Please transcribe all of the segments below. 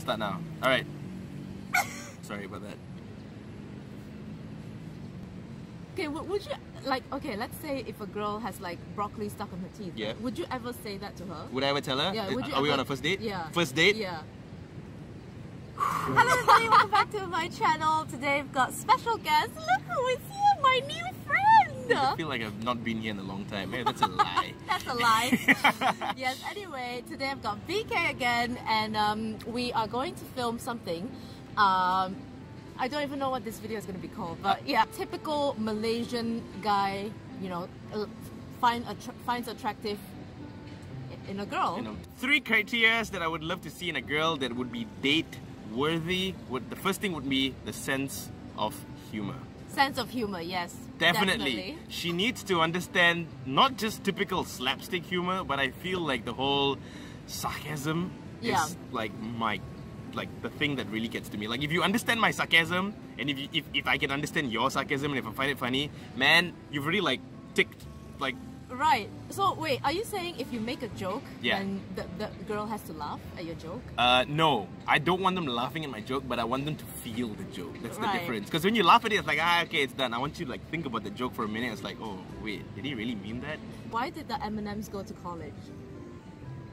start now. Alright. Sorry about that. Okay, would you, like, okay, let's say if a girl has like broccoli stuck on her teeth, Yeah. would you ever say that to her? Would I ever tell her? Yeah, would you Are we ever- on a first date? Yeah. First date? Yeah. Hello everybody, welcome back to my channel. Today we've got special guests. Look who is here, my new friend! I feel like I've not been here in a long time. Hey, that's a lie. That's a lie. Yes, anyway, today I've got BK again and we are going to film something. I don't even know what this video is going to be called, but yeah, typical Malaysian guy, you know, finds attractive in a girl. You know, 3 criteria that I would love to see in a girl that would be date worthy. The first thing would be the sense of humor. Sense of humor, yes. Definitely. She needs to understand not just typical slapstick humor, but I feel like the whole sarcasm is like the thing that really gets to me. Like if you understand my sarcasm, and if I can understand your sarcasm, and if I find it funny, man, you've already like ticked like. Right. So wait, are you saying if you make a joke, Yeah. then the girl has to laugh at your joke? No, I don't want them laughing at my joke, but I want them to feel the joke. That's the Right. difference. Because when you laugh at it, it's like, ah, okay, it's done. I want you to like think about the joke for a minute. It's like, oh, wait, did he really mean that? Why did the M&Ms go to college?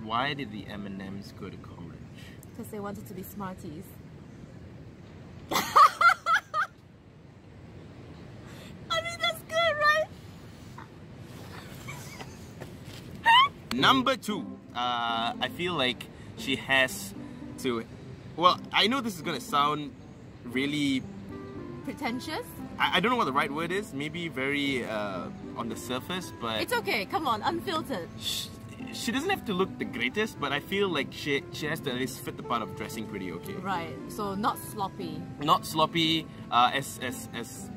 Why did the M&Ms go to college? Because they wanted to be smarties. I mean, that's good, right? Number 2, I feel like she has to. Well, I know this is gonna sound really. Pretentious? I don't know what the right word is. Maybe very on the surface, but It's okay, come on, unfiltered. she doesn't have to look the greatest, but I feel like she has to at least fit the part of dressing pretty okay. Right, so not sloppy. Not sloppy. As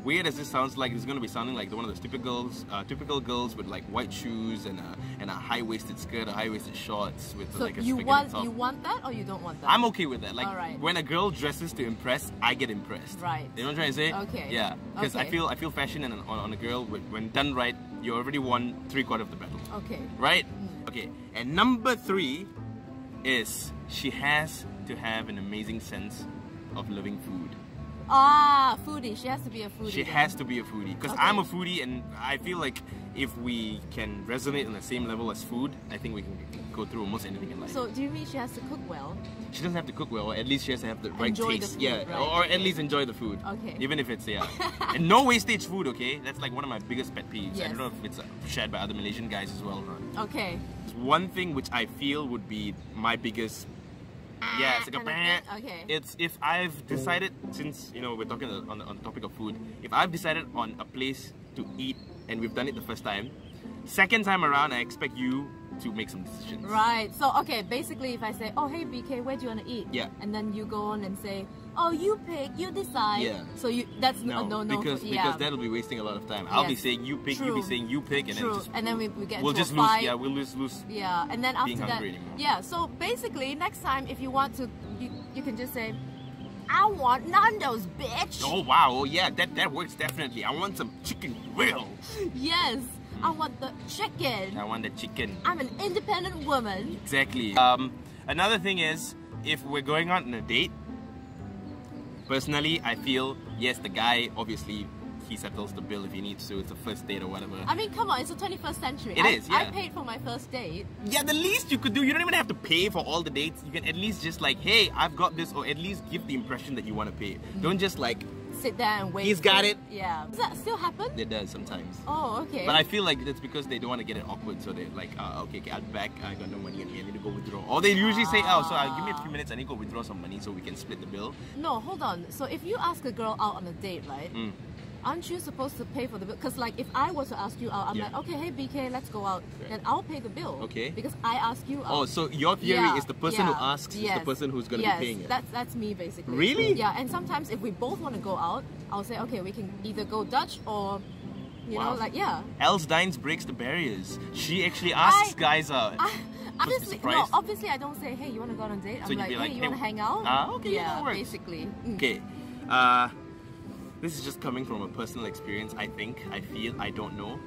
weird as this sounds like, it's going to be sounding like one of those typical girls with like white shoes and a high-waisted skirt, or high-waisted shorts with So like a you spaghetti top. want that or you don't want that? I'm okay with that. Like Alright. when a girl dresses to impress, I get impressed. Right. You know what I'm trying to say? Okay. Yeah. Because Okay. I feel fashion on a girl when done right, you already won 3/4 of the battle. Okay. Right? Okay. And number 3 is she has to have an amazing sense of loving food. Ah, foodie. She has to be a foodie. She then. has to be a foodie. Because Okay. I'm a foodie, and I feel like if we can resonate on the same level as food, I think we can go through almost anything in life. So do you mean she has to cook well? She doesn't have to cook well, or at least she has to have the right Enjoy the taste. food, Yeah, right, or at okay. least enjoy the food. Okay. Even if it's, yeah. And no wastage food, okay? That's like one of my biggest pet peeves. I Yes. don't know if it's shared by other Malaysian guys as well or not. Okay. It's one thing which I feel would be my biggest. Yeah, it's like a kind of thing? Okay. It's if I've decided, since you know we're talking on the topic of food, if I've decided on a place to eat and we've done it the first time, second time around I expect you to make some decisions. Right. So okay, basically if I say, oh hey BK, where do you want to eat? Yeah. And then you go on and say, oh you pick, you decide. Yeah. So that's No, a no-no. because that'll be wasting a lot of time. I'll be Yes. saying you pick, True. you be saying you pick, and True. then just And then we get we'll into just a lose. fight. Yeah, we'll lose. Yeah, and then after being that, hungry anymore. yeah. So basically, next time if you want to, you can just say, I want Nando's, bitch. Oh wow, oh yeah, that works definitely. I want some chicken grill. Yes, I want the chicken. I want the chicken. I'm an independent woman. Exactly. Another thing is, if we're going out on a date, personally, I feel, yes, the guy, obviously, he settles the bill if he needs to. It's a first date or whatever. I mean, come on, it's the 21st century. It is, I yeah. paid for my first date. Yeah, the least you could do, you don't even have to pay for all the dates. You can at least just like, hey, I've got this, or at least give the impression that you want to pay. Don't just like, Sit there and wait. He's got for it. Yeah. Does that still happen? it does sometimes. Oh, okay. But I feel like that's because they don't want to get it awkward, so they're like, okay, I'll be back, I got no money and I need to go withdraw. Or they usually say, oh, so give me a few minutes, I need to go withdraw some money so we can split the bill. No, hold on. So if you ask a girl out on a date, right? Aren't you supposed to pay for the bill? Because like if I were to ask you out, I'm Yeah. like, okay, hey BK, let's go out. Right. Then I'll pay the bill. Okay. Because I asked you out. Oh, so your theory Yeah, is the person who yeah, asks is yes, the person who's going to yes, be paying it. That's me basically. Really? Yeah, and sometimes if we both want to go out, I'll say, okay, we can either go Dutch or, you know, Wow. like, yeah. Els Dines breaks the barriers. She actually asks guys out. Obviously, no, surprised. obviously I don't say, hey, you want to go on a date? I'm you'd like, be hey, like, you hey, want to hang out? okay, yeah, that works. basically. Okay, this is just coming from a personal experience, I think, I feel, I don't know.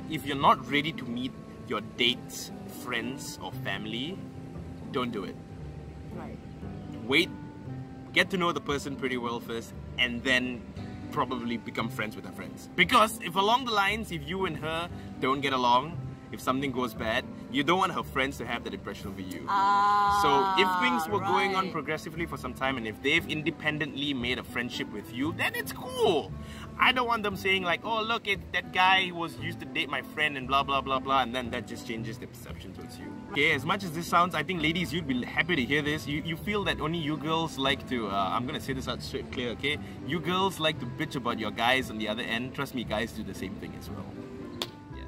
If you're not ready to meet your date's friends or family, don't do it. Right. Wait get to know the person pretty well first, and then probably become friends with her friends. Because if along the lines, if you and her don't get along, if something goes bad, you don't want her friends to have that impression over you. So if things were going on progressively for some time, and if they've independently made a friendship with you, then it's cool. I don't want them saying like, oh look, that guy used to date my friend and blah blah blah blah, and then that just changes the perception towards you. Okay, as much as this sounds, I think ladies, you'd be happy to hear this. You feel that only you girls like to, I'm gonna say this out straight clear, okay? You girls like to bitch about your guys on the other end. Trust me, guys do the same thing as well. Yeah.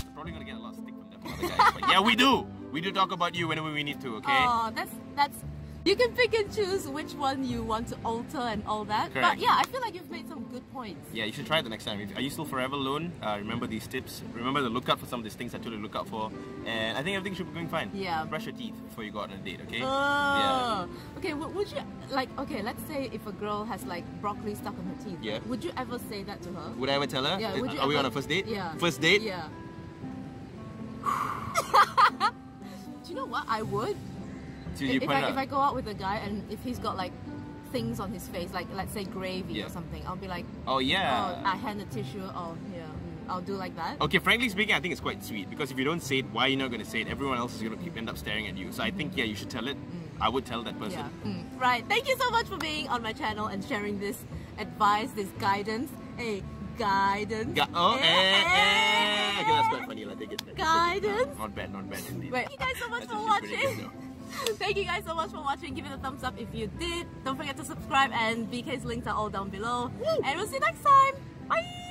I'm probably gonna get a lot of stick from them other guys, but yeah, we do! We do talk about you whenever we need to, okay? Oh, that's... You can pick and choose which one you want to alter and all that. Correct. But yeah, I feel like you've made some good points. Yeah, you should try it the next time. Are you still forever alone? Remember these tips. Remember to look out for some of these things I told you to look out for. And I think everything should be going fine. Yeah. Brush your teeth before you go out on a date, okay? Yeah. Okay, would you, like, okay, let's say if a girl has like broccoli stuck on her teeth. Yeah. Would you ever say that to her? Would I ever tell her? Yeah, would you Are we on a first date? Yeah. First date? Yeah. Do you know what? I would. If I go out with a guy and if he's got like things on his face, like let's say gravy or something, I'll be like, oh yeah, oh, I hand a tissue, oh yeah, I'll do like that. Okay, frankly speaking, I think it's quite sweet because if you don't say it, why are you not going to say it? Everyone else is going to end up staring at you. So I think, yeah, you should tell it. I would tell that person. Yeah. Right, thank you so much for being on my channel and sharing this advice, this guidance. Hey, guidance. Okay, that's quite funny. Like, take it. Guidance. Not bad indeed. Thank you guys so much for watching. Thank you guys so much for watching. Give it a thumbs up if you did. Don't forget to subscribe, and BK's links are all down below. And we'll see you next time. Bye!